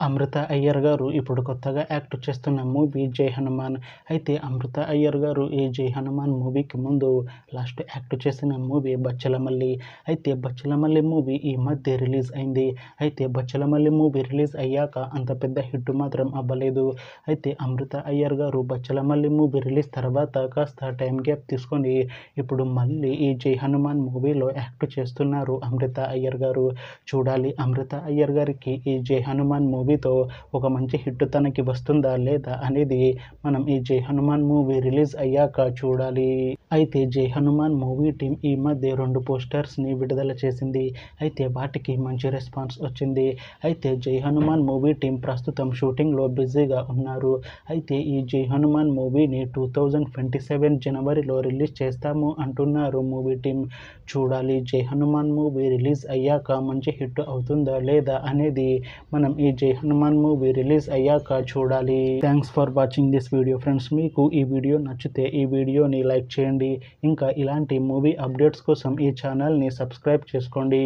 అమృత అయ్యర్ గారు ఇప్పుడు కొత్తగా యాక్ట్ చేస్తున్న మూవీ 'జై హనుమాన్'. అయితే అమృత అయ్యర్ గారు ఈ 'జై హనుమాన్' మూవీకి ముందు లాస్ట్ యాక్ట్ చేసిన మూవీ 'బచ్చలమల్లి'. అయితే 'బచ్చలమల్లి' మూవీ ఈ మధ్య రిలీజ్ అయింది. అయితే 'బచ్చలమల్లి' మూవీ రిలీజ్ అయ్యాక అంత పెద్ద హిట్ మాత్రం అవ్వలేదు. అయితే అమృత అయ్యర్ గారు 'బచ్చలమల్లి' మూవీ రిలీజ్ తర్వాత కాస్త టైం గ్యాప్ తీసుకొని ఇప్పుడు మళ్ళీ ఈ 'జై హనుమాన్' మూవీలో యాక్ట్ చేస్తున్నారు అమృత అయ్యర్ గారు. చూడాలి అమృత అయ్యర్ గారికి ఈ 'జై హనుమాన్' మూవీతో ఒక మంచి హిట్ తనకి వస్తుందా లేదా అనేది మనం ఈ 'జై హనుమాన్' మూవీ రిలీజ్ అయ్యాక చూడాలి. అయితే 'జై హనుమాన్' మూవీ టీం ఈ మధ్య 2 పోస్టర్స్ని విడుదల చేసింది. అయితే వాటికి మంచి రెస్పాన్స్ వచ్చింది. అయితే 'జై హనుమాన్' మూవీ టీం ప్రస్తుతం షూటింగ్లో బిజీగా ఉన్నారు. అయితే ఈ 'జై హనుమాన్' మూవీని 2027 జనవరిలో రిలీజ్ చేస్తాము అంటున్నారు మూవీ టీం. చూడాలి 'జై హనుమాన్' మూవీ రిలీజ్ అయ్యాక మంచి హిట్ అవుతుందా లేదా అనేది మనం ఈ 'జై హనుమాన్' మూవీ రిలీజ్ అయ్యాక చూడాలి. Thanks for watching this video friends. మీకు ఈ వీడియో నచ్చితే ఈ వీడియోని లైక్ చేయండి. ఇంకా ఇలాంటి మూవీ అప్డేట్స్ కోసం ఈ ఛానల్ని సబ్స్క్రైబ్ చేసుకోండి.